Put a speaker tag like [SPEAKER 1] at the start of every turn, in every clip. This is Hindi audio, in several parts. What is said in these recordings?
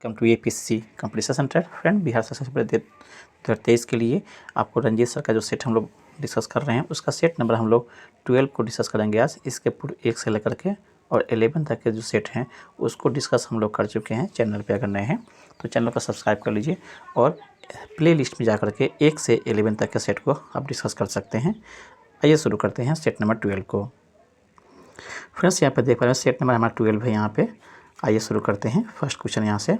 [SPEAKER 1] Welcome to APSC competition centre. Friend, Bihar session 2023 के लिए आपको रंजीत सर का जो सेट हम लोग डिस्कस कर रहे हैं उसका सेट नंबर हम लोग 12 को डिस्कस करेंगे आज। इसके पूरे 1 से लेकर के और 11 तक के जो सेट हैं उसको डिस्कस हम लोग कर चुके हैं। चैनल पे अगर नए हैं तो चैनल को सब्सक्राइब कर लीजिए और प्ले लिस्ट में जा कर के 1 से 11 तक के सेट को आप डिस्कस कर सकते हैं। आइए शुरू करते हैं सेट नंबर 12 को। फ्रेंड्स, यहाँ पर देख पा रहे हैं सेट नंबर हमारा 12 है यहाँ पे। आइए शुरू करते हैं। फर्स्ट क्वेश्चन यहाँ से,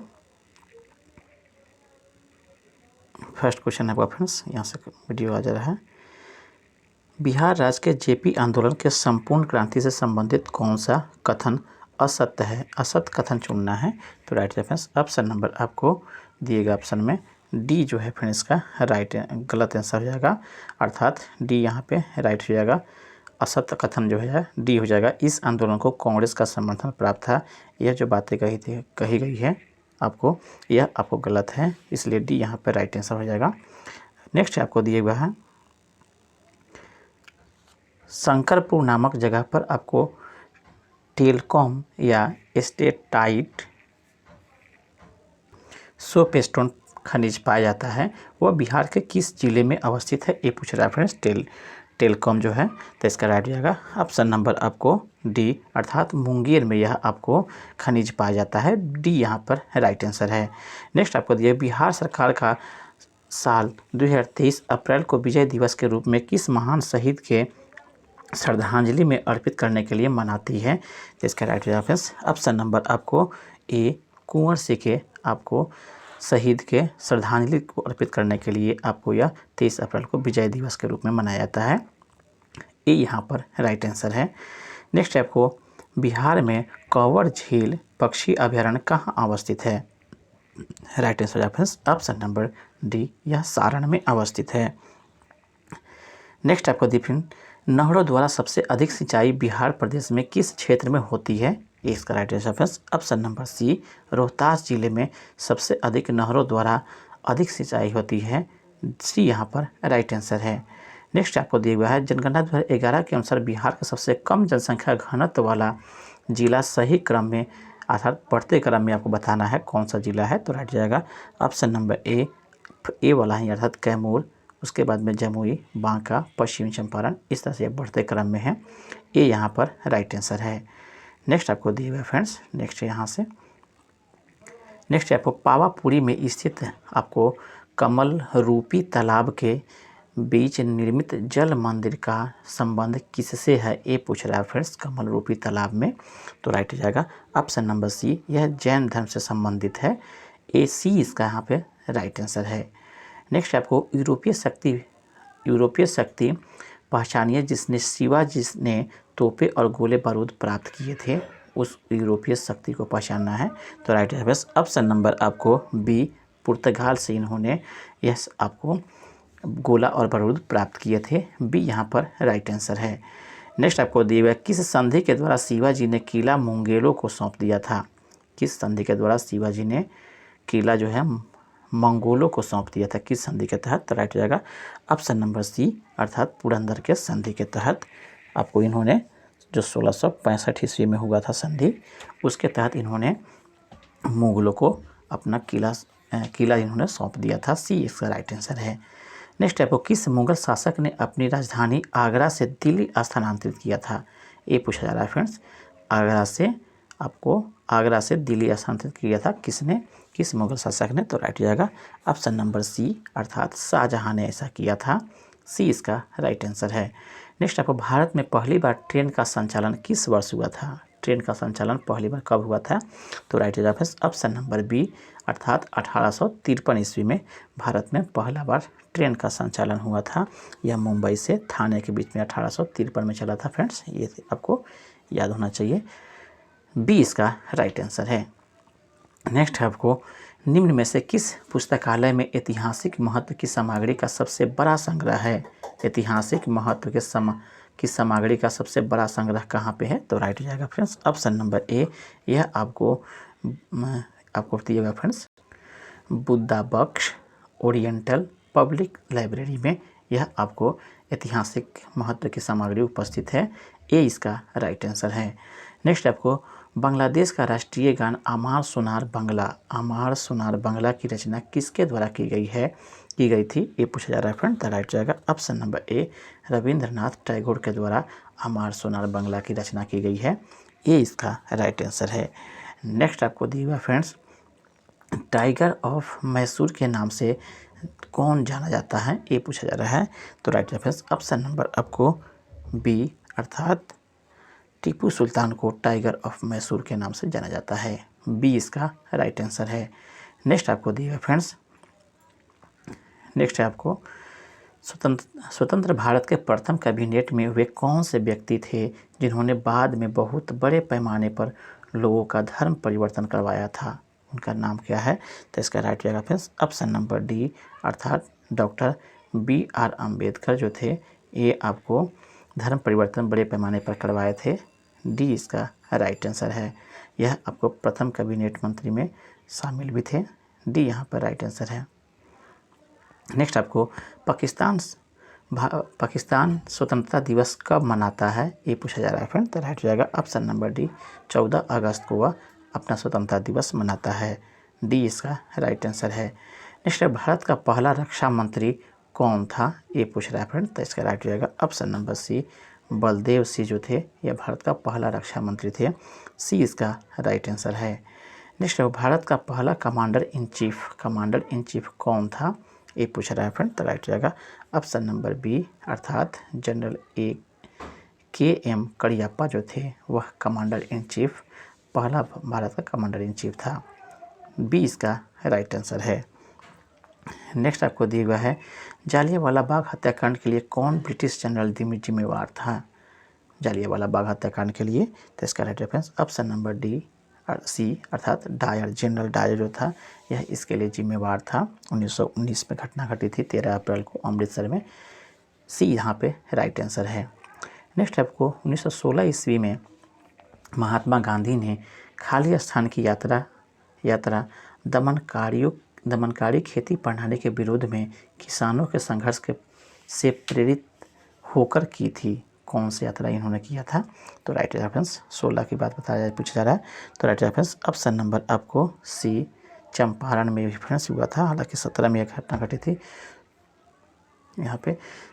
[SPEAKER 1] फर्स्ट क्वेश्चन है आपका फ्रेंड्स, यहाँ से वीडियो आ जा रहा है। बिहार राज्य के जेपी आंदोलन के संपूर्ण क्रांति से संबंधित कौन सा कथन असत्य है? असत्य कथन चुनना है। तो राइट रेफरेंस ऑप्शन नंबर आपको दिएगा ऑप्शन में डी जो है फ्रेंड्स का राइट गलत आंसर हो जाएगा, अर्थात डी यहाँ पे राइट हो जाएगा। असत्य कथन जो है डी हो जाएगा। इस आंदोलन को कांग्रेस का समर्थन प्राप्त था। यह जो बातें कही गई है आपको, यह आपको गलत है, इसलिए डी यहाँ पर राइट आंसर हो जाएगा। नेक्स्ट आपको दिया हुआ है शंकरपुर नामक जगह पर आपको टेलकॉम या स्टेटाइट सोपस्टोन खनिज पाया जाता है, वह बिहार के किस जिले में अवस्थित है? ये पूछ रहा है फ्रेंड्स। टेलकॉम जो है तो इसका राइट हो जाएगा ऑप्शन नंबर आपको डी, अर्थात मुंगेर में यह आपको खनिज पाया जाता है। डी यहाँ पर राइट आंसर है। नेक्स्ट आपको दिया बिहार सरकार का साल 2023 अप्रैल को विजय दिवस के रूप में किस महान शहीद के श्रद्धांजलि में अर्पित करने के लिए मनाती है? तो इसका राइट हो जाएगा फ्रेंड्स ऑप्शन नंबर आपको ए, कुंवर सिंह के आपको शहीद के श्रद्धांजलि को अर्पित करने के लिए आपको यह 23 अप्रैल को विजय दिवस के रूप में मनाया जाता है। ये यहाँ पर राइट आंसर है। नेक्स्ट आपको बिहार में कांवर झील पक्षी अभयारण्य कहाँ अवस्थित है? राइट आंसर है फ्रेंड्स ऑप्शन नंबर डी, यह सारण में अवस्थित है। नेक्स्ट आपको देखिए नहरों द्वारा सबसे अधिक सिंचाई बिहार प्रदेश में किस क्षेत्र में होती है? इसका right answer friends option number c, Rohtas जिले में सबसे अधिक नहरों द्वारा अधिक सिंचाई होती है। सी यहाँ पर राइट आंसर है। नेक्स्ट आपको दिया हुआ है जनगणना 2011 के अनुसार बिहार का सबसे कम जनसंख्या घनत्व वाला जिला सही क्रम में अर्थात बढ़ते क्रम में आपको बताना है कौन सा जिला है। तो राइट जाएगा ऑप्शन नंबर ए वाला है, अर्थात कैमूर, उसके बाद में जमुई, बांका, पश्चिमी चंपारण, इस तरह से बढ़ते क्रम में है। ये यहाँ पर राइट आंसर है। नेक्स्ट आपको दिए हुए फ्रेंड्स, नेक्स्ट यहाँ से नेक्स्ट आपको पावापुरी में स्थित आपको कमल रूपी तालाब के बीच निर्मित जल मंदिर का संबंध किससे है? ये पूछ रहा है फ्रेंड्स कमल रूपी तालाब में। तो राइट हो जाएगा ऑप्शन नंबर सी, यह जैन धर्म से संबंधित है। ए सी इसका यहाँ पे राइट आंसर है। नेक्स्ट आपको यूरोपीय शक्ति पहचानिए जिसने शिवाजी ने तोपे और गोले बारूद प्राप्त किए थे, उस यूरोपीय शक्ति को पहचानना है। तो राइट है बस ऑप्शन नंबर आपको बी, पुर्तगाल से इन्होंने यह आपको गोला और बारूद प्राप्त किए थे। बी यहाँ पर राइट आंसर है। नेक्स्ट आपको दिए हुआ किस संधि के द्वारा शिवाजी ने किला मुंगेलों को सौंप दिया था? किस संधि के द्वारा शिवाजी ने किला जो है मंगोलों को सौंप दिया था, किस संधि के तहत? तो राइट हो जाएगा ऑप्शन नंबर सी, अर्थात पुरंदर के संधि के तहत आपको इन्होंने जो 1665 ईस्वी में हुआ था संधि, उसके तहत इन्होंने मुगलों को अपना किला इन्होंने सौंप दिया था। सी इसका राइट आंसर है। नेक्स्ट आपको किस मुगल शासक ने अपनी राजधानी आगरा से दिल्ली स्थानांतरित किया था? ये पूछा जा रहा है फ्रेंड्स। आगरा से दिल्ली स्थानांतरित किया था किसने, किस मुगल शासक ने? तो राइट हो जाएगा ऑप्शन नंबर सी, अर्थात शाहजहां ने ऐसा किया था। सी इसका राइट आंसर है। नेक्स्ट आपको भारत में पहली बार ट्रेन का संचालन किस वर्ष हुआ था? ट्रेन का संचालन पहली बार कब हुआ था? तो राइट हो जाएगा ऑप्शन नंबर बी, अर्थात 1853 ईस्वी में भारत में पहला बार ट्रेन का संचालन हुआ था। यह मुंबई से थाने के बीच में 1853 में चला था फ्रेंड्स, ये आपको याद होना चाहिए। बी इसका राइट आंसर है। नेक्स्ट है आपको निम्न में से किस पुस्तकालय में ऐतिहासिक महत्व की सामग्री का सबसे बड़ा संग्रह है? ऐतिहासिक महत्व की सामग्री का सबसे बड़ा संग्रह कहाँ पे है? तो राइट हो जाएगा फ्रेंड्स ऑप्शन नंबर ए, यह आपको दिएगा फ्रेंड्स बुद्धा बख्श ओरिएंटल पब्लिक लाइब्रेरी में यह आपको ऐतिहासिक महत्व की सामग्री उपस्थित है। ए इसका राइट आंसर है। नेक्स्ट आपको बांग्लादेश का राष्ट्रीय गान अमार सोनार बांग्ला की रचना किसके द्वारा की गई थी, ये पूछा जा रहा है फ्रेंड। तो राइट जाएगा ऑप्शन नंबर ए, रविंद्रनाथ टैगोर के द्वारा अमार सोनार बांग्ला की रचना की गई है, ये इसका राइट आंसर है। नेक्स्ट आपको दिया हुआ फ्रेंड्स, टाइगर ऑफ मैसूर के नाम से कौन जाना जाता है, ये पूछा जा रहा है। तो राइट रेफरेंस ऑप्शन नंबर आपको बी, अर्थात टीपू सुल्तान को टाइगर ऑफ मैसूर के नाम से जाना जाता है, बी इसका राइट आंसर है। नेक्स्ट आपको दिया फ्रेंड्स, नेक्स्ट है आपको स्वतंत्र भारत के प्रथम कैबिनेट में वे कौन से व्यक्ति थे जिन्होंने बाद में बहुत बड़े पैमाने पर लोगों का धर्म परिवर्तन करवाया था, उनका नाम क्या है। तो इसका राइट जाएगा फ्रेंड्स ऑप्शन नंबर डी, अर्थात डॉक्टर BR अम्बेडकर जो थे, ये आपको धर्म परिवर्तन बड़े पैमाने पर करवाए थे, डी इसका राइट आंसर है। यह आपको प्रथम कैबिनेट मंत्री में शामिल भी थे, डी यहाँ पर राइट आंसर है। नेक्स्ट आपको पाकिस्तान स्वतंत्रता दिवस कब मनाता है, ये पूछा जा रहा है फ्रेंड। तो राइट हो जाएगा ऑप्शन नंबर डी, 14 अगस्त को वह अपना स्वतंत्रता दिवस मनाता है, डी इसका राइट आंसर है। नेक्स्ट है, भारत का पहला रक्षा मंत्री कौन था, ये पूछ रहा है फ्रेंड। तो इसका राइट हो जाएगा option number c, Baldev Singh जो थे, यह भारत का पहला रक्षा मंत्री थे, सी इसका राइट आंसर है। नेक्स्ट है, भारत का पहला कमांडर इन चीफ कौन था, ये पूछ रहा है फ्रेंड। तो राइट जाएगा ऑप्शन नंबर बी, अर्थात जनरल KM करियप्पा जो थे, वह कमांडर इन चीफ, पहला भारत का कमांडर इन चीफ था, बी इसका राइट आंसर है। नेक्स्ट आपको दिया हुआ है, जालियांवाला बाग हत्याकांड के लिए कौन ब्रिटिश जनरल जिम्मेवार था, जालियांवाला बाग हत्याकांड के लिए। तो इसका right reference option number d c, अर्थात डायर, जनरल डायर जो था, यह इसके लिए जिम्मेवार था। 1919 में घटना घटी थी 13 अप्रैल को अमृतसर में, सी यहाँ पे राइट आंसर है। नेक्स्ट आपको 1916 ईस्वी में महात्मा गांधी ने खाली स्थान की यात्रा दमनकारी खेती प्रणाली के विरोध में किसानों के संघर्ष से प्रेरित होकर की थी, कौन सी यात्रा इन्होंने किया था। तो राइट रेफरेंस 16 की बात पूछा जा रहा है। तो राइट रेफरेंस ऑप्शन नंबर आपको सी, चंपारण में भी फ्रेंड्स हुआ था, हालांकि 17 में एक घटना घटी थी, यहाँ पे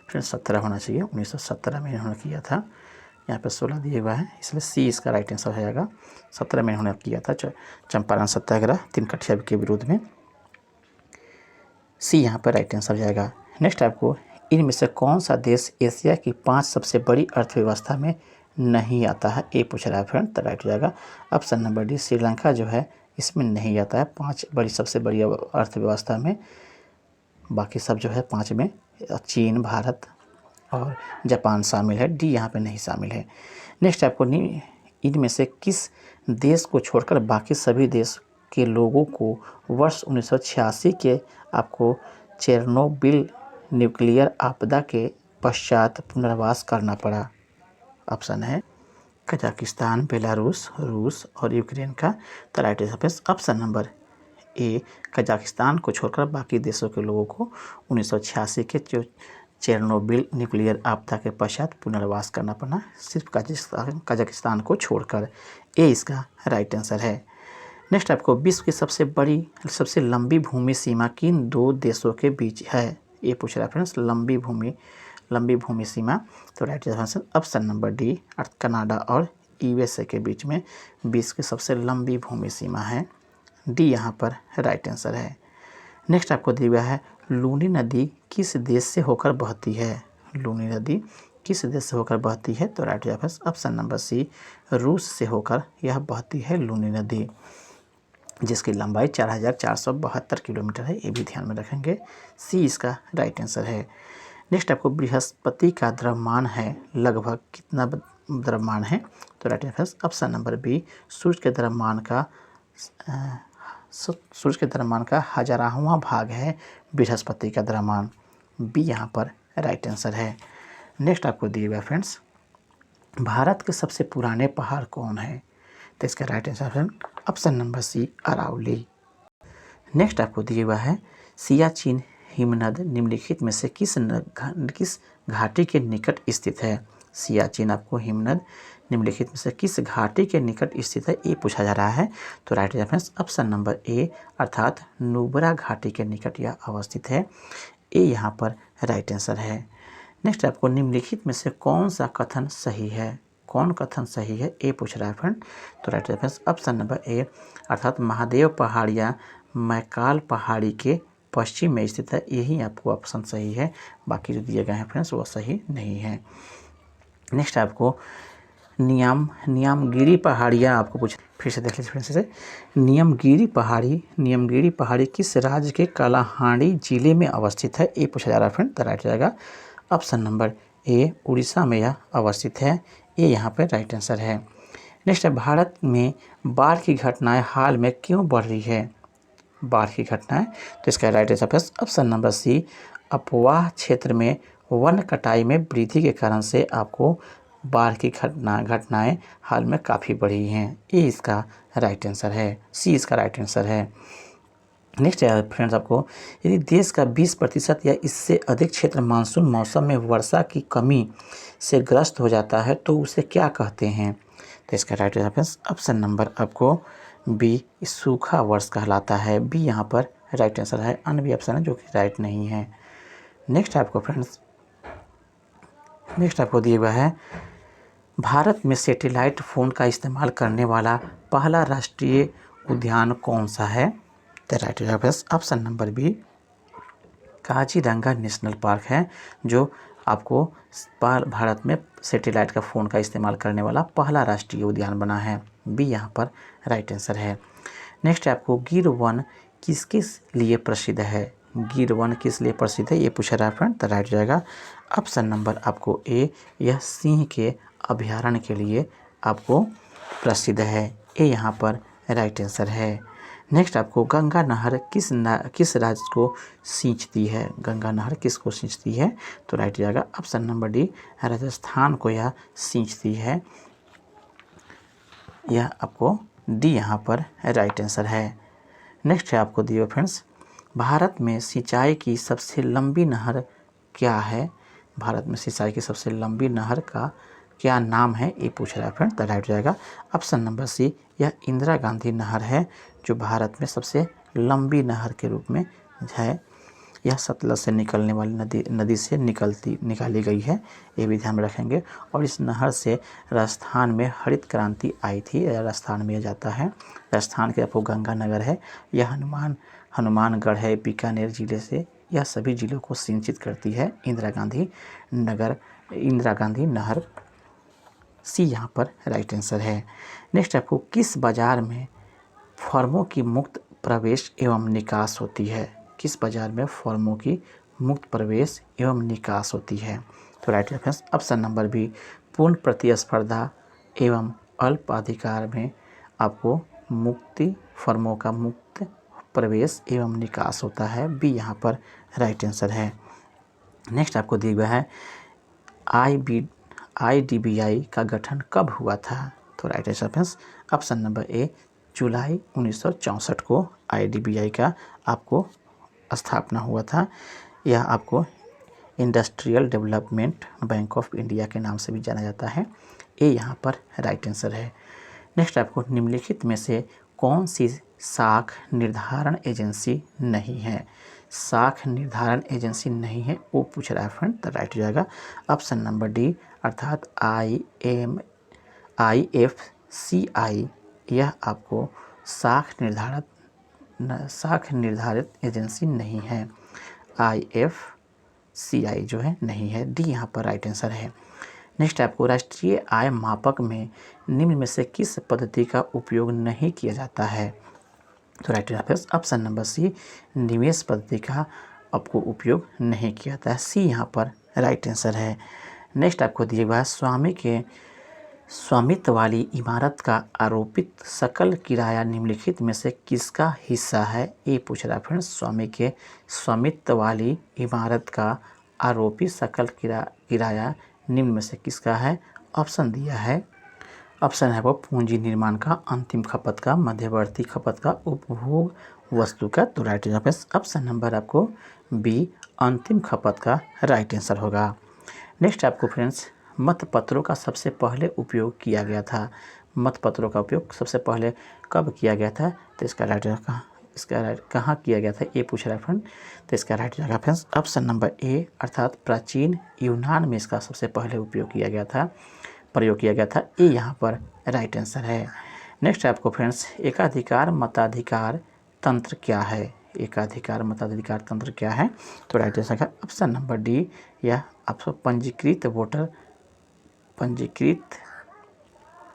[SPEAKER 1] फ्रेंड्स 17 होना चाहिए, 1917 में इन्होंने किया था, यहाँ पे 16 दिया हुआ है, इसलिए सी इसका राइट आंसर हो जाएगा। 17 में इन्होंने किया था चंपारण सत्याग्रह 3 कठिया के विरोध में, सी यहाँ पर राइट आंसर जाएगा। नेक्स्ट आपको, इनमें से कौन सा देश एशिया की 5 सबसे बड़ी अर्थव्यवस्था में नहीं आता है, ये पूछ रहा है फ्रेंड। तो राइट हो जाएगा ऑप्शन नंबर डी, श्रीलंका जो है इसमें नहीं आता है 5 सबसे बड़ी अर्थव्यवस्था में, बाकी सब जो है 5 में चीन, भारत और जापान शामिल है, डी यहाँ पे नहीं शामिल है। नेक्स्ट आपको, इनमें से किस देश को छोड़कर बाकी सभी देश के लोगों को वर्ष 1986 के आपको चेरनोबिल न्यूक्लियर आपदा के पश्चात पुनर्वास करना पड़ा। ऑप्शन है कजाकिस्तान, बेलारूस, रूस और यूक्रेन का। तो राइट आंसर ऑप्शन नंबर ए, कजाकिस्तान को छोड़कर बाकी देशों के लोगों को 1986 के चेरनोबिल न्यूक्लियर आपदा के पश्चात पुनर्वास करना पड़ा, सिर्फ कजाकिस्तान को छोड़कर, ए इसका राइट आंसर है। नेक्स्ट आपको, विश्व की सबसे लंबी भूमि सीमा किन 2 देशों के बीच है, ये पूछ रहा है फ्रेंड्स, लंबी भूमि सीमा। तो right answer option number D, Canada और USA के बीच में विश्व की सबसे लंबी भूमि सीमा है, डी यहाँ पर राइट आंसर है। नेक्स्ट आपको दिया हुआ है, लूनी नदी किस देश से होकर बहती है, लूनी नदी किस देश से होकर बहती है। तो right answer option number c, रूस से होकर यह बहती है लूनी नदी, जिसकी लंबाई 4472 किलोमीटर है, ये भी ध्यान में रखेंगे, सी इसका राइट आंसर है। नेक्स्ट आपको, बृहस्पति का द्रव्यमान है लगभग कितना द्रव्यमान है। तो right answer option number B, सूर्य के द्रव्यमान का 1000वां भाग है बृहस्पति का द्रव्यमान, बी यहाँ पर राइट आंसर है। नेक्स्ट आपको दिए हुआ फ्रेंड्स, भारत के सबसे पुराने पहाड़ कौन है। तो इसका right answer option number c, Aravalli. Next आपको दिया हुआ है, सियाचिन हिमनद निम्नलिखित में से किस घाटी के निकट स्थित है। सियाचिन आपको हिमनद निम्नलिखित में से किस घाटी के निकट स्थित है, ये पूछा जा रहा है। तो राइट रेफरेंस ऑप्शन नंबर ए अर्थात नुब्रा घाटी के निकट यह अवस्थित है। ये यहाँ पर राइट आंसर है। नेक्स्ट आपको निम्नलिखित में से कौन सा कथन सही है, कौन कथन सही है, ये पूछ रहा है फ्रेंड। तो राइट रेफरेंस ऑप्शन नंबर ए अर्थात महादेव पहाड़ियाँ मैकाल पहाड़ी के पश्चिम में स्थित है, यही आपको ऑप्शन सही है। बाकी जो दिए गए हैं फ्रेंड्स वो सही नहीं है। नेक्स्ट आपको नियमगिरी पहाड़ियाँ आपको पूछ, फिर से देख लीजिए फ्रेंड्स से। नियमगिरी पहाड़ी किस राज्य के कालाहांडी जिले में अवस्थित है, ये पूछा जा रहा है फ्रेंड। तो राइट जाएगा ऑप्शन नंबर ए उड़ीसा में यह अवस्थित है, ये यहाँ पर राइट आंसर है। नेक्स्ट है भारत में बाढ़ की घटनाएं हाल में क्यों बढ़ रही है, बाढ़ की घटनाएं। तो इसका right answer option number c अपवाह क्षेत्र में वन कटाई में वृद्धि के कारण से आपको बाढ़ की घटनाएं हाल में काफ़ी बढ़ी हैं, ये इसका राइट आंसर है, सी इसका राइट आंसर है। नेक्स्ट है फ्रेंड्स आपको, यदि देश का 20% या इससे अधिक क्षेत्र मानसून मौसम में वर्षा की कमी से ग्रस्त हो जाता है तो उसे क्या कहते हैं। तो इसका राइट आंसर ऑप्शन नंबर आपको बी सूखा वर्ष कहलाता है, बी यहाँ पर राइट आंसर है। अन्य भी ऑप्शन है जो कि राइट नहीं है। नेक्स्ट आपको फ्रेंड्स, नेक्स्ट आपको दिया हुआ है भारत में सैटेलाइट फ़ोन का इस्तेमाल करने वाला पहला राष्ट्रीय उद्यान कौन सा है। तो right answer option number b Kaziranga national park है, जो आपको भारत में सैटेलाइट का फ़ोन का इस्तेमाल करने वाला पहला राष्ट्रीय उद्यान बना है, बी यहाँ पर राइट आंसर है। नेक्स्ट आपको गिर वन किस किस लिए प्रसिद्ध है, गिर वन किस लिए प्रसिद्ध है, ये पूछा रहा है फ्रेंड। तो राइट जाएगा ऑप्शन नंबर आपको ए, यह सिंह के अभयारण्य के लिए आपको प्रसिद्ध है, ये यहाँ पर राइट आंसर है। नेक्स्ट आपको गंगा नहर किस राज्य को सींचती है, गंगा नहर किसको सींचती है। तो राइट जाएगा ऑप्शन नंबर डी राजस्थान को यह सींचती है, यह आपको डी यहाँ पर राइट आंसर है। नेक्स्ट है आपको दिए फ्रेंड्स, भारत में सिंचाई की सबसे लंबी नहर क्या है, भारत में सिंचाई की सबसे लंबी नहर का क्या नाम है, ये पूछ रहा है फ्रेंड। तो राइट जाएगा ऑप्शन नंबर सी, यह इंदिरा गांधी नहर है, जो भारत में सबसे लंबी नहर के रूप में है। यह सतलज से निकलने वाली नदी से निकाली गई है, ये भी ध्यान में रखेंगे। और इस नहर से राजस्थान में हरित क्रांति आई थी, राजस्थान में जाता है। राजस्थान के आपको गंगानगर है, यह हनुमानगढ़ है बीकानेर जिले से, यह सभी जिलों को सिंचित करती है इंदिरा गांधी नहर, सी यहाँ पर राइट आंसर है। नेक्स्ट आपको किस बाजार में फर्मों की मुक्त प्रवेश एवं निकास होती है, किस बाजार में फर्मों की मुक्त प्रवेश एवं निकास होती है। तो right reference option number b पूर्ण प्रतिस्पर्धा एवं अल्प अधिकार में आपको फर्मों का मुक्त प्रवेश एवं निकास होता है, बी यहाँ पर राइट आंसर है। नेक्स्ट आपको दिया गया है IDBI का गठन कब हुआ था। तो right answer option number A जुलाई 1964 को IDBI का आपको स्थापना हुआ था। यह आपको industrial development bank of India के नाम से भी जाना जाता है, ये यहाँ पर राइट आंसर है। नेक्स्ट आपको निम्नलिखित में से कौन सी साख निर्धारण एजेंसी नहीं है, साख निर्धारण एजेंसी नहीं है वो पूछ रहा है फ्रेंड। तो राइट हो जाएगा ऑप्शन नंबर डी अर्थात IFCI, यह आपको साख निर्धारित एजेंसी नहीं है, IFCI जो है नहीं है, डी यहाँ पर राइट आंसर है। नेक्स्ट आपको राष्ट्रीय आय मापक में निम्न में से किस पद्धति का उपयोग नहीं किया जाता है। तो right answer option number c निवेश पद्धति का आपको उपयोग नहीं किया जाता है, सी यहाँ पर राइट आंसर है। नेक्स्ट आपको दिया हुआ है स्वामी के स्वामित्व वाली इमारत का आरोपित सकल किराया निम्नलिखित में से किसका हिस्सा है, ये पूछ रहा है फ्रेंड्स। स्वामी के स्वामित्व वाली इमारत का आरोपित सकल किराया निम्न में से किसका है। ऑप्शन दिया है, ऑप्शन है वो पूंजी निर्माण का, अंतिम खपत का, मध्यवर्ती खपत का, उपभोग वस्तु का। तो राइट आंसर ऑप्शन नंबर आपको बी अंतिम खपत का राइट आंसर होगा। नेक्स्ट आपको फ्रेंड्स मतपत्रों का सबसे पहले उपयोग किया गया था? मतपत्रों का उपयोग सबसे पहले कब किया गया था? तो इसका राइट कहाँ किया गया था, ये पूछ रहा है फ्रेंड। तो इसका राइट जगह फ्रेंड्स ऑप्शन नंबर ए, अर्थात प्राचीन यूनान में इसका सबसे पहले उपयोग किया गया था, प्रयोग किया गया था। ये यहाँ पर राइट आंसर है। नेक्स्ट आपको फ्रेंड्स, एकाधिकार मताधिकार तंत्र क्या है? एकाधिकार मताधिकार तंत्र क्या है? तो राइट आंसर है ऑप्शन नंबर डी, या आपको पंजीकृत वोटर, पंजीकृत,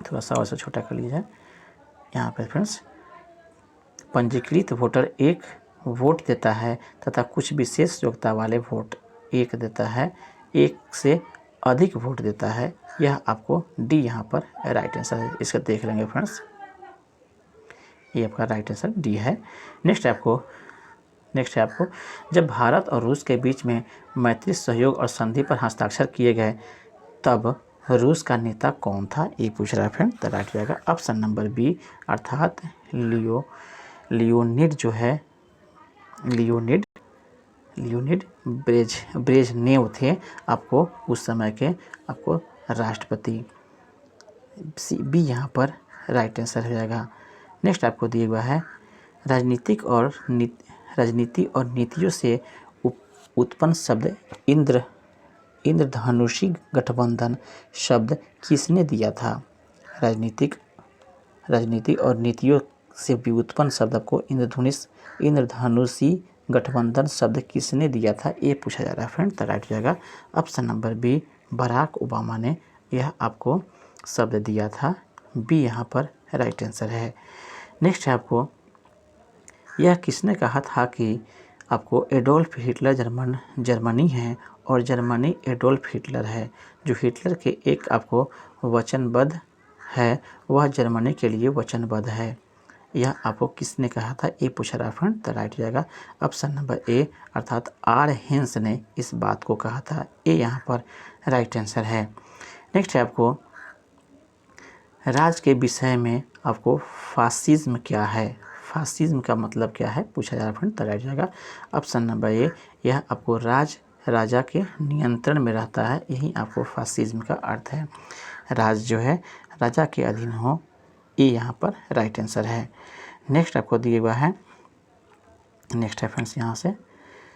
[SPEAKER 1] थोड़ा सा और से छोटा कर लीजिए यहाँ पे फ्रेंड्स, पंजीकृत वोटर एक वोट देता है तथा कुछ विशेष योग्यता वाले वोट एक देता है, एक से अधिक वोट देता है। यह आपको डी यहाँ पर राइट आंसर है। इसका देख लेंगे फ्रेंड्स, ये आपका राइट आंसर डी है। नेक्स्ट है आपको जब भारत और रूस के बीच में मैत्री सहयोग और संधि पर हस्ताक्षर किए गए तब रूस का नेता कौन था? ये पूछ रहा है फ्रेंड। तो राइट जाएगा ऑप्शन नंबर बी, अर्थात लियोनिड जो है, लियोनिड ब्रेजनेव थे आपको उस समय के आपको राष्ट्रपति। बी यहाँ पर राइट आंसर हो जाएगा। नेक्स्ट आपको दिया हुआ है राजनीति और नीतियों से उत्पन्न शब्द इंद्रधनुषी गठबंधन शब्द किसने दिया था? राजनीति और नीतियों से व्युत्पन्न शब्द को इंद्रधनुषी गठबंधन शब्द किसने दिया था? ये पूछा जा रहा है फ्रेंड। तो राइट हो जाएगा option number b, Barack Obama ने यह आपको शब्द दिया था। बी यहाँ पर राइट आंसर है। नेक्स्ट है आपको, यह किसने कहा था कि आपको एडोल्फ हिटलर जर्मनी है और जर्मनी एडोल्फ हिटलर है? जो हिटलर के एक आपको वचनबद्ध है वह जर्मनी के लिए वचनबद्ध है। यह आपको किसने कहा था? ये पूछा रहा फ्रेंड। तो राइट हो जाएगा ऑप्शन नंबर ए, अर्थात आर हेंस ने इस बात को कहा था। ये यहाँ पर राइट आंसर है। नेक्स्ट है आपको, राज के विषय में आपको फासिज्म क्या है? फासिज्म का मतलब क्या है पूछा जा रहा है फ्रेंड। तो राइट जाएगा ऑप्शन नंबर ए, यह आपको राजा के नियंत्रण में रहता है, यही आपको फासिज्म का अर्थ है। राज जो है राजा के अधीन हो, ये यहाँ पर राइट आंसर है। नेक्स्ट आपको दिया हुआ है, नेक्स्ट है फ्रेंड्स यहाँ से,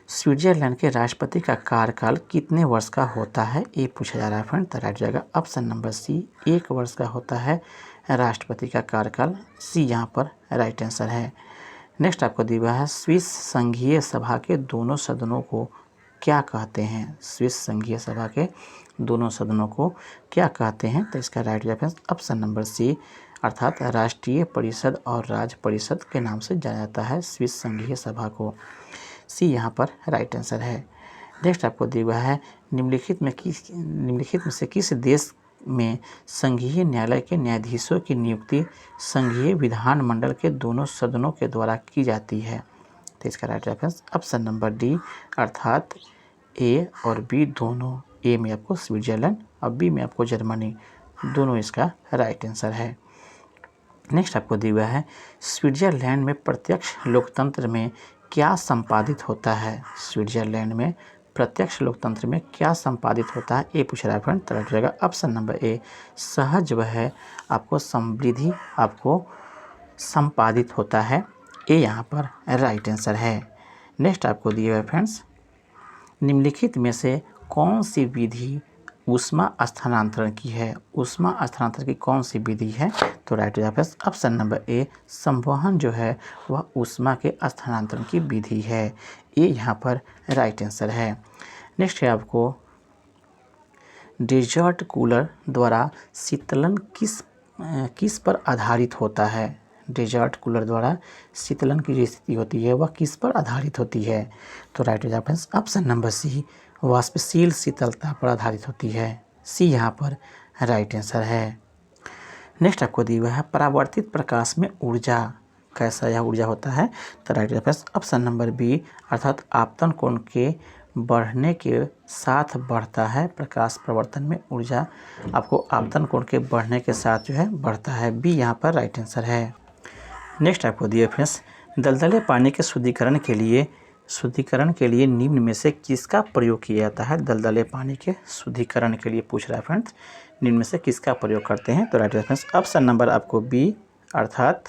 [SPEAKER 1] स्विट्जरलैंड के राष्ट्रपति का कार्यकाल कितने वर्ष का होता है? ये पूछा जा रहा है फ्रेंड। तो राइट जाएगा ऑप्शन नंबर सी, 1 वर्ष का होता है राष्ट्रपति का कार्यकाल। सी यहाँ पर राइट आंसर है। नेक्स्ट आपको दिया हुआ है, स्विस संघीय सभा के दोनों सदनों को क्या कहते हैं? स्विस संघीय सभा के दोनों सदनों को क्या कहते हैं? तो इसका राइट जवाब ऑप्शन नंबर सी, अर्थात राष्ट्रीय परिषद और राज्य परिषद के नाम से जाना जाता है स्विस संघीय सभा को। सी यहाँ पर राइट आंसर है। नेक्स्ट आपको दिया हुआ है, निम्नलिखित में से किस देश में संघीय न्यायालय के न्यायाधीशों की नियुक्ति संघीय विधानमंडल के दोनों सदनों के द्वारा की जाती है? तो इसका right reference option number D, अर्थात ए और बी दोनों। ए में आपको स्विट्जरलैंड और बी में आपको जर्मनी, दोनों इसका राइट आंसर है। नेक्स्ट आपको दिया हुआ है, स्विट्जरलैंड में प्रत्यक्ष लोकतंत्र में क्या संपादित होता है? स्विट्जरलैंड में प्रत्यक्ष लोकतंत्र में क्या संपादित होता है? ये पूछ रहा है फ्रेंड। तो राइट रहेगा ऑप्शन नंबर ए, सहज वह आपको समृद्धि आपको संपादित होता है। ये यहाँ पर राइट आंसर है। नेक्स्ट आपको दिए हुए फ्रेंड्स, निम्नलिखित में से कौन सी विधि ऊष्मा स्थानांतरण की है? ऊष्मा स्थानांतरण की कौन सी विधि है? तो राइट ऑप्शन नंबर ए, संवहन जो है वह ऊष्मा के स्थानांतरण की विधि है। ये यहाँ पर राइट आंसर है। नेक्स्ट है आपको, डेजर्ट कूलर द्वारा शीतलन किस पर आधारित होता है? डेजर्ट कूलर द्वारा शीतलन की जो स्थिति होती है वह किस पर आधारित होती है? तो राइट ऑप्शन नंबर सी, वाष्पशील शीतलता पर आधारित होती है। सी यहाँ पर राइट आंसर है। नेक्स्ट आपको दिया हुआ है, परावर्तित प्रकाश में ऊर्जा, कैसा यह ऊर्जा होता है? तो राइट ऑप्शन नंबर बी, अर्थात आपतन कोण के बढ़ने के साथ बढ़ता है। प्रकाश प्रवर्तन में ऊर्जा आपको आपतन कोण के बढ़ने के साथ जो है बढ़ता है। बी यहाँ पर राइट आंसर है। नेक्स्ट आपको दिया फ्रेंड्स, दलदले पानी के शुद्धिकरण के लिए शुद्धिकरण के लिए निम्न में से किसका प्रयोग किया जाता है? दलदले पानी के शुद्धिकरण के लिए पूछ रहा है फ्रेंड्स, निम्न में से किसका प्रयोग करते हैं? तो right answer friends option number आपको बी, अर्थात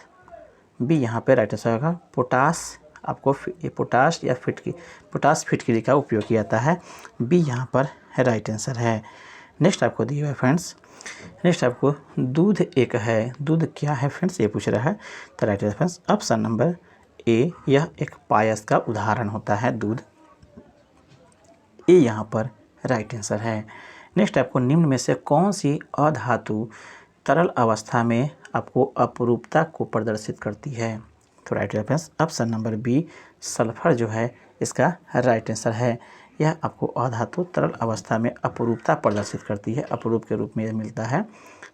[SPEAKER 1] बी यहाँ पे राइट आंसर होगा। पोटास आपको ये पोटास या पोटास फिटकरी का उपयोग किया जाता है, बी यहाँ पर राइट आंसर है। नेक्स्ट आपको दिया हुआ है फ्रेंड्स, नेक्स्ट आपको दूध एक है, दूध क्या है फ्रेंड्स ये पूछ रहा है। तो right answer friends option number ए, यह एक पायस का उदाहरण होता है दूध, ए यहाँ पर राइट आंसर है। नेक्स्ट आपको निम्न में से कौन सी अधातु तरल अवस्था में आपको अपरूपता को प्रदर्शित करती है? तो right answer friends option number b, sulphur जो है इसका राइट आंसर है। यह आपको अधातु तरल अवस्था में अपरूपता प्रदर्शित करती है, अपरूप के रूप में यह मिलता है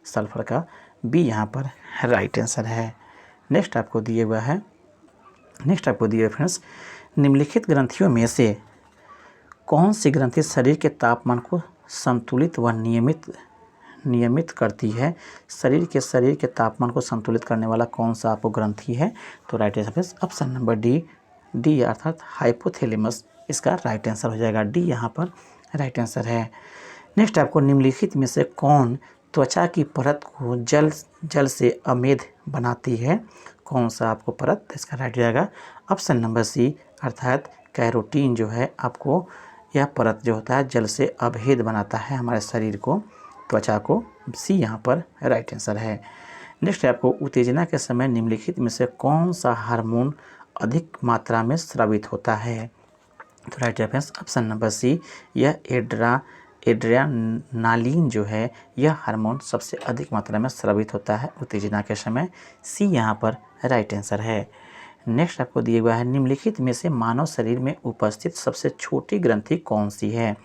[SPEAKER 1] सल्फर का, बी यहाँ पर राइट आंसर है। नेक्स्ट आपको दिए हुआ है, नेक्स्ट आपको दिए हुए फ्रेंड्स, निम्नलिखित ग्रंथियों में से कौन सी ग्रंथि शरीर के तापमान को संतुलित व नियमित करती है? शरीर के तापमान को संतुलित करने वाला कौन सा आपको ग्रंथि है? तो right answer option number D अर्थात हाइपोथैलेमस इसका राइट आंसर हो जाएगा, डी यहाँ पर राइट आंसर है। नेक्स्ट आपको निम्नलिखित में से कौन त्वचा की परत को जल से अमेद बनाती है? कौन सा आपको परत, इसका राइट हो जाएगा ऑप्शन नंबर सी, अर्थात कैरोटीन जो है आपको यह परत जो होता है जल से अभेद बनाता है हमारे शरीर को, त्वचा को, सी यहाँ पर राइट आंसर है। नेक्स्ट आपको उत्तेजना के समय निम्नलिखित में से कौन सा हार्मोन अधिक मात्रा में स्रावित होता है? तो right answer option number c, यह एड्रेनालिन जो है यह हार्मोन सबसे अधिक मात्रा में स्रावित होता है उत्तेजना के समय, सी यहाँ पर राइट आंसर है। नेक्स्ट आपको दिया हुआ है, निम्नलिखित में से मानव शरीर में उपस्थित सबसे छोटी ग्रंथि कौन सी है?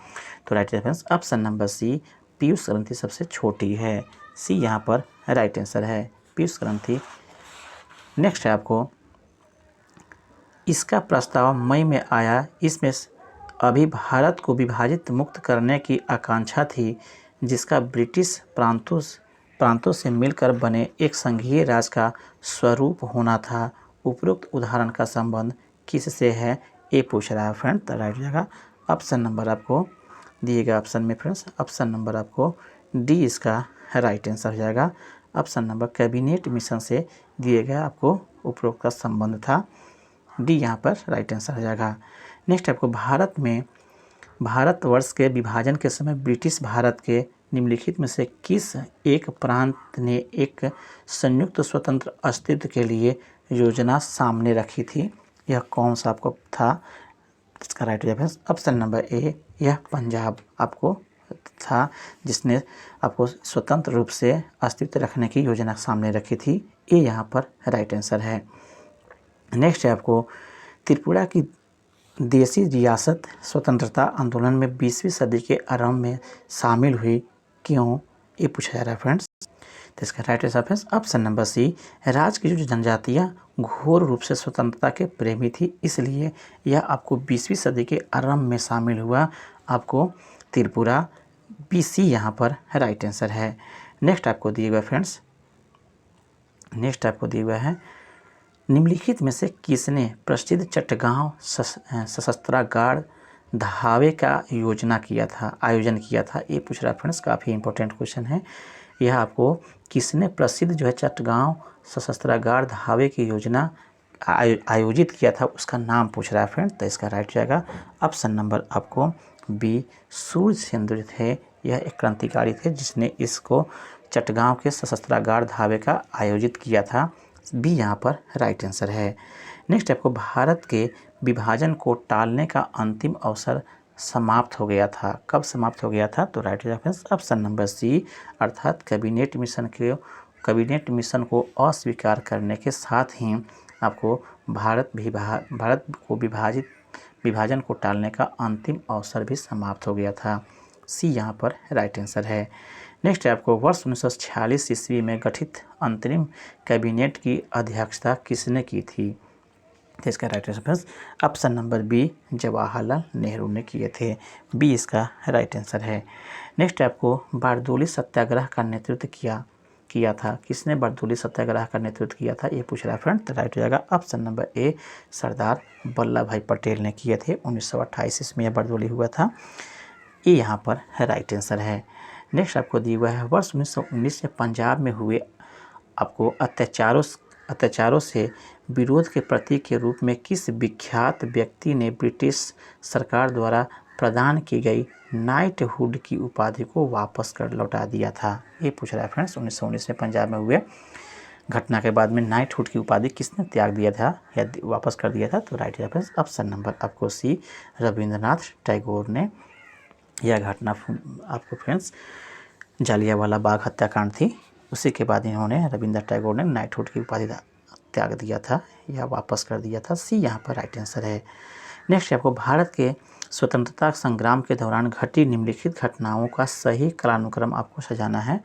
[SPEAKER 1] तो right answer option number c, पीयूष ग्रंथि सबसे छोटी है, सी यहाँ पर राइट आंसर है, पीयूष ग्रंथि। नेक्स्ट है आपको, इसका प्रस्ताव मई में आया, इसमें अभी भारत को विभाजित मुक्त करने की आकांक्षा थी, जिसका ब्रिटिश प्रांतों से मिलकर बने एक संघीय राज्य का स्वरूप होना था। उपरोक्त उदाहरण का संबंध किससे है? ये पूछ रहा है फ्रेंड। तो राइट जगह ऑप्शन नंबर आपको दिएगा ऑप्शन में फ्रेंड्स, ऑप्शन नंबर आपको डी इसका राइट आंसर हो जाएगा। ऑप्शन नंबर कैबिनेट मिशन से दिए गया आपको उपरोक्त का संबंध था, डी यहाँ पर राइट आंसर हो जाएगा। नेक्स्ट आपको भारतवर्ष के विभाजन के समय ब्रिटिश भारत के निम्नलिखित में से किस एक प्रांत ने एक संयुक्त स्वतंत्र अस्तित्व के लिए योजना सामने रखी थी? यह कौन सा आपको था? इसका राइट जवाब है ऑप्शन नंबर ए, यह पंजाब आपको था, जिसने आपको स्वतंत्र रूप से अस्तित्व रखने की योजना सामने रखी थी, ये यहाँ पर राइट आंसर है। नेक्स्ट है आपको, त्रिपुरा की देसी रियासत स्वतंत्रता आंदोलन में 20वीं सदी के आरंभ में शामिल हुई, क्यों? ये पूछा जा रहा है फ्रेंड्स। तो इसका राइट आंसर है ऑप्शन नंबर सी, राज्य की जो जनजातियाँ घोर रूप से स्वतंत्रता के प्रेमी थी, इसलिए यह आपको 20वीं सदी के आरंभ में शामिल हुआ, आपको त्रिपुरा, BC यहाँ पर राइट आंसर है। नेक्स्ट आपको दिए हुआ फ्रेंड्स, नेक्स्ट आपको दिया हुआ है, निम्नलिखित में से किसने प्रसिद्ध चटगांव सशस्त्रागार धावे का आयोजन किया था? ये पूछ रहा है फ्रेंड्स, काफ़ी इंपॉर्टेंट क्वेश्चन है। यह आपको किसने प्रसिद्ध जो है चटगांव सशस्त्रागार धावे की योजना आयोजित किया था, उसका नाम पूछ रहा है फ्रेंड्स। तो इसका राइट जाएगा ऑप्शन नंबर आपको बी, सूर्य सेन थे। यह एक क्रांतिकारी थे जिसने इसको चटगांव के सशस्त्रागार धावे का आयोजित किया था, बी यहाँ पर राइट आंसर है। नेक्स्ट आपको, भारत के विभाजन को टालने का अंतिम अवसर समाप्त हो गया था, कब समाप्त हो गया था? तो right answer option number c, अर्थात कैबिनेट मिशन को अस्वीकार करने के साथ ही आपको भारत को विभाजन को टालने का अंतिम अवसर भी समाप्त हो गया था, सी यहाँ पर राइट आंसर है। नेक्स्ट है आपको, वर्ष 1946 ईस्वी में गठित अंतरिम कैबिनेट की अध्यक्षता किसने की थी? तो इसका right answer option number b, Jawaharlal Nehru ने किए थे, बी इसका राइट आंसर है। नेक्स्ट आपको, बारदोली सत्याग्रह का नेतृत्व किया था? किसने बरदोली सत्याग्रह का नेतृत्व किया था? ये पूछ रहा है फ्रेंड। तो राइट हो जाएगा ऑप्शन नंबर ए, सरदार वल्लभ भाई पटेल ने किए थे। 1928 ईस्वी में बरदोली हुआ था। ये यहाँ पर राइट आंसर है। नेक्स्ट आपको दिया हुआ है, वर्ष 1919 में पंजाब में हुए आपको अत्याचारों से विरोध के प्रतीक के रूप में किस विख्यात व्यक्ति ने ब्रिटिश सरकार द्वारा प्रदान की गई नाइटहुड की उपाधि को वापस कर लौटा दिया था? ये पूछ रहा है फ्रेंड्स। 1919 में पंजाब में हुए घटना के बाद में नाइटहुड की उपाधि किसने त्याग दिया था या वापस कर दिया था? तो राइट है फ्रेंड्स ऑप्शन नंबर आपको सी, रविंद्रनाथ टैगोर ने। यह घटना आपको फ्रेंड्स जालियांवाला बाग हत्याकांड थी, उसी के बाद इन्होंने रविंद्र टैगोर ने नाइटहुड की उपाधि त्याग दिया था या वापस कर दिया था। सी यहाँ पर राइट आंसर है। नेक्स्ट आपको भारत के स्वतंत्रता संग्राम के दौरान घटी निम्नलिखित घटनाओं का सही कालानुक्रम आपको सजाना है,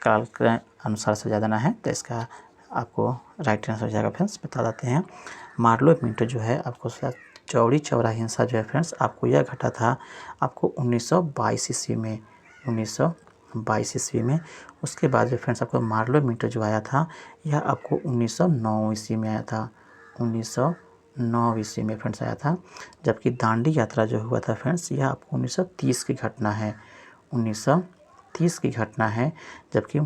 [SPEAKER 1] काल के अनुसार सजा देना है। तो इसका आपको राइट आंसर हो जाएगा फ्रेंड्स। बता देते हैं, मार्लो मिंटो जो है आपको चौरी चौरा हिंसा जो है फ्रेंड्स आपको यह घटा था आपको 1922 ईस्वी में, 1922 ईस्वी में। उसके बाद जो फ्रेंड्स आपको मार्लो मिंटो जो आया था यह आपको 1909 ईस्वी में आया था, 1909 ईस्वी में फ्रेंड्स आया था। जबकि दांडी यात्रा जो हुआ था फ्रेंड्स यह आपको 1930 की घटना है, 1930 की घटना है। जबकि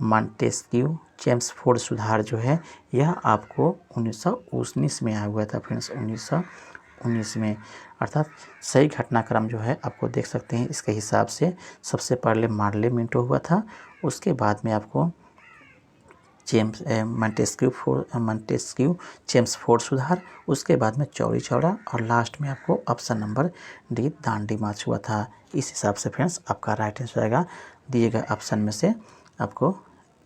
[SPEAKER 1] मॉन्टेस्क्यू चेम्सफोर्ड सुधार जो है यह आपको 1919 में आया हुआ था फ्रेंड्स, 1919 में। अर्थात सही घटनाक्रम जो है आपको देख सकते हैं इसके हिसाब से। सबसे पहले मार्ले मिंटो हुआ था, उसके बाद में आपको मॉन्टेस्क्यू चेम्सफोर्ड सुधार, उसके बाद में चौरी चौरा और लास्ट में आपको ऑप्शन नंबर डी दांडी मार्च हुआ था। इस हिसाब से फ्रेंड्स आपका राइट आंसर आएगा दिए गए ऑप्शन में से। आपको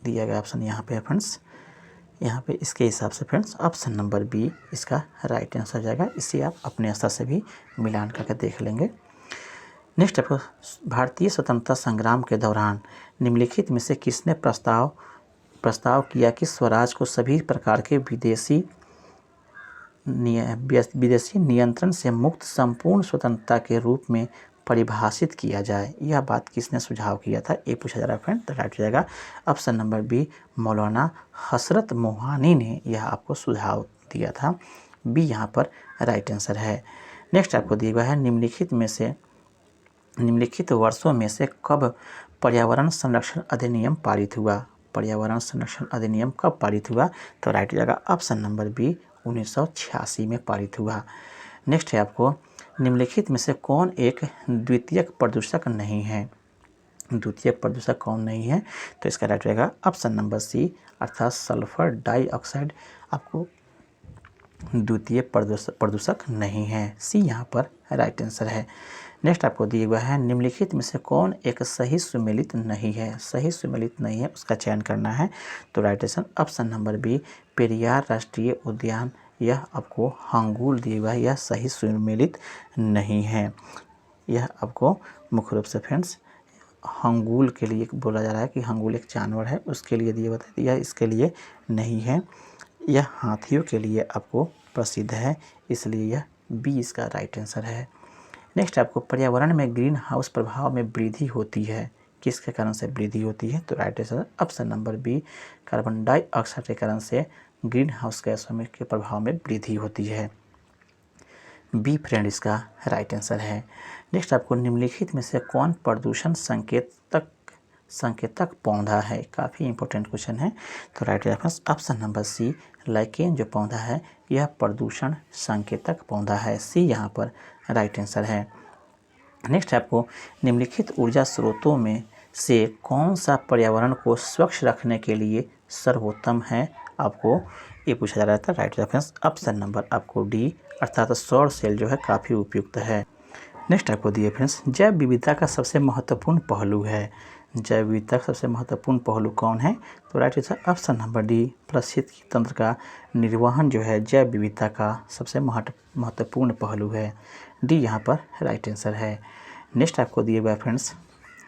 [SPEAKER 1] दिया गया ऑप्शन यहाँ पे है फ्रेंड्स, यहाँ पे इसके हिसाब से फ्रेंड्स ऑप्शन नंबर बी इसका राइट आंसर जाएगा। इसे आप अपने स्तर से भी मिलान करके देख लेंगे। नेक्स्ट आपको भारतीय स्वतंत्रता संग्राम के दौरान निम्नलिखित में से किसने प्रस्ताव किया कि स्वराज को सभी प्रकार के विदेशी नियंत्रण से मुक्त संपूर्ण स्वतंत्रता के रूप में परिभाषित किया जाए? यह बात किसने सुझाव किया था? ये पूछा जा रहा है फ्रेंड। तो राइट हो जाएगा ऑप्शन नंबर बी, मौलाना हसरत मोहानी ने यह आपको सुझाव दिया था। बी यहाँ पर राइट आंसर है। नेक्स्ट आपको दिया हुआ है, निम्नलिखित वर्षों में से कब पर्यावरण संरक्षण अधिनियम पारित हुआ? पर्यावरण संरक्षण अधिनियम कब पारित हुआ? तो राइट हो जाएगा ऑप्शन नंबर बी, 1986 में पारित हुआ। नेक्स्ट है आपको, निम्नलिखित में से कौन एक द्वितीयक प्रदूषक नहीं है? द्वितीयक प्रदूषक कौन नहीं है? तो इसका राइट रहेगा ऑप्शन नंबर सी, अर्थात सल्फर डाइऑक्साइड आपको द्वितीय प्रदूषक नहीं है। सी यहाँ पर राइट आंसर है। नेक्स्ट आपको दिया हुआ है, निम्नलिखित में से कौन एक सही सुमेलित नहीं है? सही सुमेलित नहीं है उसका चयन करना है। तो right answer option number b, Periyar राष्ट्रीय उद्यान। यह आपको हंगुल दिया हुआ है, यह सही सुमेलित नहीं है। यह आपको मुख्य रूप से फ्रेंड्स हंगुल के लिए बोला जा रहा है कि हंगुल एक जानवर है, उसके लिए दिया हुआ था, यह इसके लिए नहीं है। यह हाथियों के लिए आपको प्रसिद्ध है, इसलिए यह बी इसका राइट आंसर है। नेक्स्ट आपको पर्यावरण में ग्रीन हाउस प्रभाव में वृद्धि होती है, किसके कारण से वृद्धि होती है? तो right answer option number b, carbon dioxide के कारण से ग्रीन हाउस गैसों के प्रभाव में वृद्धि होती है। बी फ्रेंड इसका राइट आंसर है। नेक्स्ट आपको निम्नलिखित में से कौन प्रदूषण संकेतक पौधा है? काफ़ी इंपॉर्टेंट क्वेश्चन है। तो right reference option number c, lichen जो पौधा है यह प्रदूषण संकेतक पौधा है। सी यहाँ पर राइट आंसर है। नेक्स्ट आपको निम्नलिखित ऊर्जा स्रोतों में से कौन सा पर्यावरण को स्वच्छ रखने के लिए सर्वोत्तम है? आपको ये पूछा जा रहा था। राइट रेफरेंस ऑप्शन नंबर आपको डी, अर्थात सौर सेल जो है काफ़ी उपयुक्त है। नेक्स्ट आपको दिए फ्रेंड्स, जैव विविधता का सबसे महत्वपूर्ण पहलू है। जैव विविधता का सबसे महत्वपूर्ण पहलू कौन है? तो right answer option number D, पारिस्थितिकी तंत्र का निर्वहन जो है जैव विविधता का सबसे महत्वपूर्ण पहलू है। डी यहाँ पर राइट आंसर है। नेक्स्ट आपको दिए हुआ फ्रेंड्स,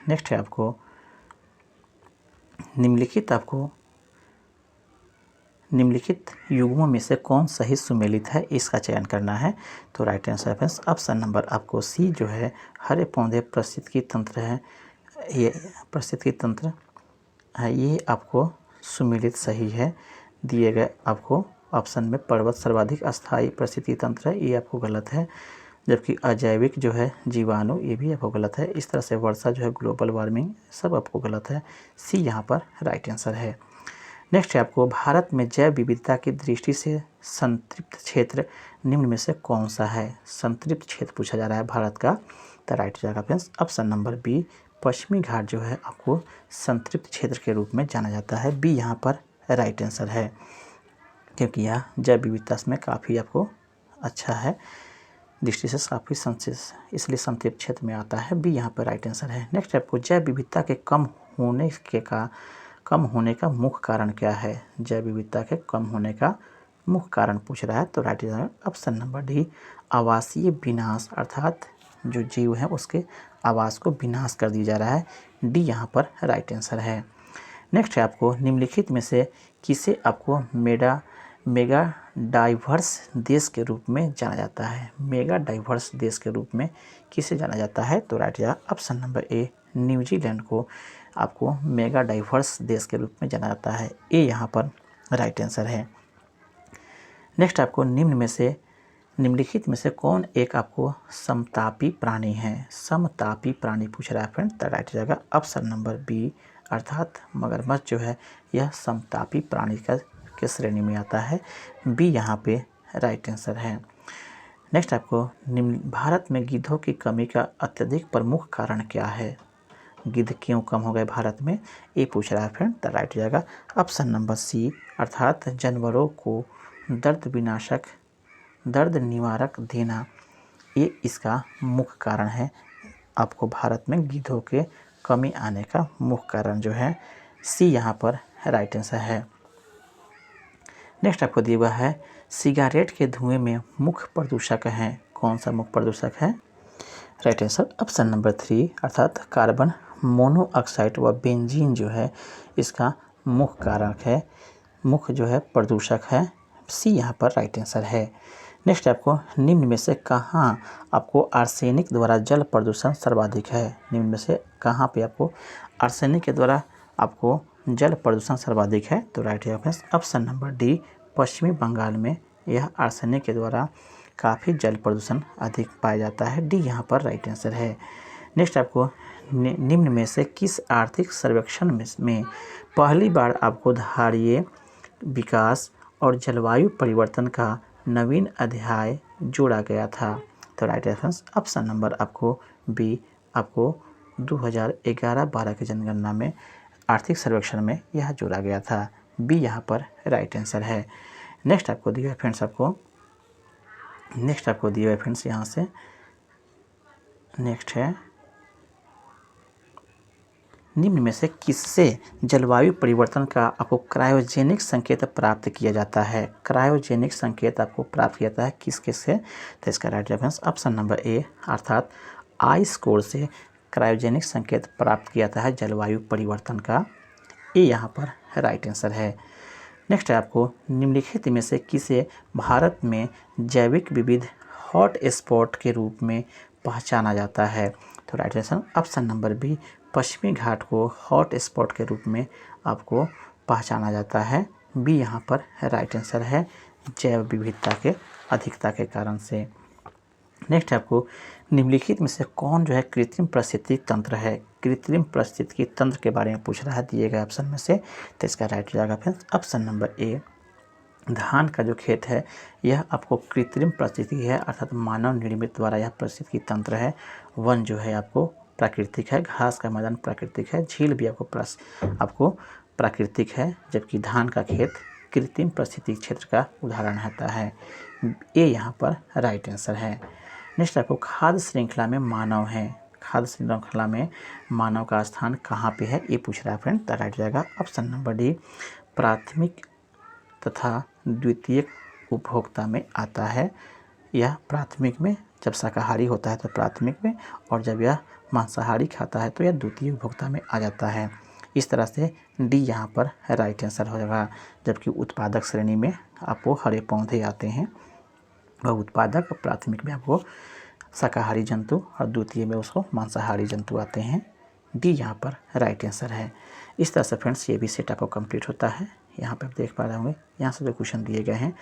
[SPEAKER 1] नेक्स्ट है आपको निम्नलिखित युग्मों में से कौन सही सुमेलित है, इसका चयन करना है। तो right answer friends option number आपको सी जो है हरे पौधे पारिस्थितिकी तंत्र है। ये पारिस्थितिकी तंत्र ये आपको सुमेलित सही है। दिए गए आपको ऑप्शन में पर्वत सर्वाधिक अस्थायी परिस्थिति तंत्र है, ये आपको गलत है। जबकि अजैविक जो है जीवाणु, ये भी आपको गलत है। इस तरह से वर्षा जो है ग्लोबल वार्मिंग, सब आपको गलत है। सी यहाँ पर राइट आंसर है। नेक्स्ट है आपको भारत में जैव विविधता की दृष्टि से संतृप्त क्षेत्र निम्न में से कौन सा है। संतृप्त क्षेत्र पूछा जा रहा है भारत का, तो राइट जाएगा फ्रेंड्स ऑप्शन नंबर बी। पश्चिमी घाट जो है आपको संतृप्त क्षेत्र के रूप में जाना जाता है। बी यहाँ पर राइट आंसर है, क्योंकि यह जैव विविधता में काफ़ी आपको अच्छा है, दृष्टि से काफ़ी संतृप्त, इसलिए संतृप्त क्षेत्र में आता है। बी यहाँ पर राइट आंसर है। नेक्स्ट आपको जैव विविधता के कम होने का मुख्य कारण क्या है। जैव विविधता के कम होने का मुख्य कारण पूछ रहा है, तो right answer option number D. आवासीय विनाश, अर्थात जो जीव है उसके आवास को विनाश कर दिया जा रहा है। डी यहाँ पर राइट आंसर है। नेक्स्ट है आपको निम्नलिखित में से किसे आपको मेगा डाइवर्स देश के रूप में जाना जाता है। मेगा डाइवर्स देश के रूप में किसे जाना जाता है, तो राइट ऑप्शन नंबर ए। न्यूजीलैंड को आपको मेगा डाइवर्स देश के रूप में जाना जाता है। ए यहाँ पर राइट आंसर है। नेक्स्ट आपको निम्नलिखित में से कौन एक आपको समतापी प्राणी है। समतापी प्राणी पूछ रहा है फ्रेंड, तो राइट जाएगा ऑप्शन नंबर बी, अर्थात मगरमच्छ जो है यह समतापी प्राणी के श्रेणी में आता है। बी यहाँ पे राइट आंसर है। नेक्स्ट आपको भारत में गिद्धों की कमी का अत्यधिक प्रमुख कारण क्या है। गिद्ध क्यों कम हो गए भारत में, ये पूछ रहा है फ्रेंड, तो राइट जाएगा ऑप्शन नंबर सी, अर्थात जानवरों को दर्द निवारक देना, ये इसका मुख्य कारण है। आपको भारत में गिद्धों के कमी आने का मुख्य कारण जो है सी यहाँ पर राइट आंसर है। नेक्स्ट आपको दिया हुआ है सिगारेट के धुएं में मुख्य प्रदूषक हैं। कौन सा मुख्य प्रदूषक है, राइट आंसर ऑप्शन नंबर 3, अर्थात कार्बन मोनोऑक्साइड व बेंजीन जो है इसका मुख्य कारक है, मुख्य जो है प्रदूषक है। सी यहाँ पर राइट आंसर है। नेक्स्ट आपको निम्न में से कहाँ आपको आर्सेनिक द्वारा जल प्रदूषण सर्वाधिक है। निम्न में से कहाँ पे आपको आर्सेनिक के द्वारा आपको जल प्रदूषण सर्वाधिक है, तो राइट ऑप्शन नंबर डी। पश्चिमी बंगाल में यह आर्सेनिक के द्वारा काफ़ी जल प्रदूषण अधिक पाया जाता है। डी यहाँ पर राइट आंसर है। नेक्स्ट आपको निम्न में से किस आर्थिक सर्वेक्षण में पहली बार आपको धारणीय विकास और जलवायु परिवर्तन का नवीन अध्याय जोड़ा गया था, तो राइट आंसर ऑप्शन नंबर आपको बी। आपको 2011-12 की जनगणना में आर्थिक सर्वेक्षण में यह जोड़ा गया था। बी यहाँ पर राइट आंसर है। नेक्स्ट आपको दिया है फ्रेंड्स यहाँ से नेक्स्ट है निम्न में से किससे जलवायु परिवर्तन का आपको क्रायोजेनिक संकेत प्राप्त किया जाता है। क्रायोजेनिक संकेत आपको प्राप्त किया जाता है किसके से, तो इसका राइट आंसर ऑप्शन नंबर ए, अर्थात आइस कोर से क्रायोजेनिक संकेत प्राप्त किया जाता है जलवायु परिवर्तन का। ये यहाँ पर राइट आंसर है। नेक्स्ट है आपको निम्नलिखित में से किसे भारत में जैविक विविध हॉट स्पॉट के रूप में पहचाना जाता है, तो right answer option number b. पश्चिमी घाट को हॉट स्पॉट के रूप में आपको पहचाना जाता है। बी यहाँ पर राइट आंसर है, जैव विविधता के अधिकता के कारण से। नेक्स्ट आपको निम्नलिखित में से कौन जो है कृत्रिम पारिस्थितिकी तंत्र है। कृत्रिम पारिस्थितिकी तंत्र के बारे में पूछ रहा है दिए गए ऑप्शन में से, तो इसका राइट जाएगा फिर ऑप्शन नंबर ए। धान का जो खेत है यह आपको कृत्रिम पारिस्थितिकी है, अर्थात मानव निर्मित द्वारा यह पारिस्थितिकी तंत्र है। वन जो है आपको प्राकृतिक है, घास का मैदान प्राकृतिक है, झील भी आपको प्राकृतिक है, जबकि धान का खेत कृत्रिम पारिस्थितिकी क्षेत्र का उदाहरण होता है। ये यहाँ पर राइट आंसर है। नेक्स्ट आपको खाद्य श्रृंखला में मानव है। खाद्य श्रृंखला में मानव का स्थान कहाँ पे है, ये पूछ रहा है फ्रेंड, तो राइट जाएगा ऑप्शन नंबर डी। प्राथमिक तथा द्वितीयक उपभोक्ता में आता है। यह प्राथमिक में जब शाकाहारी होता है तो प्राथमिक में, और जब यह मांसाहारी खाता है तो यह द्वितीय उपभोक्ता में आ जाता है। इस तरह से डी यहाँ पर राइट आंसर हो जाएगा। जबकि उत्पादक श्रेणी में आपको हरे पौधे आते हैं, वह उत्पादक, प्राथमिक में आपको शाकाहारी जंतु और द्वितीय में उसको मांसाहारी जंतु आते हैं। डी यहाँ पर राइट आंसर है। इस तरह से फ्रेंड्स ये भी सेट आपको कंप्लीट होता है। यहाँ पे आप देख पा रहे होंगे, यहाँ से जो क्वेश्चन दिए गए हैं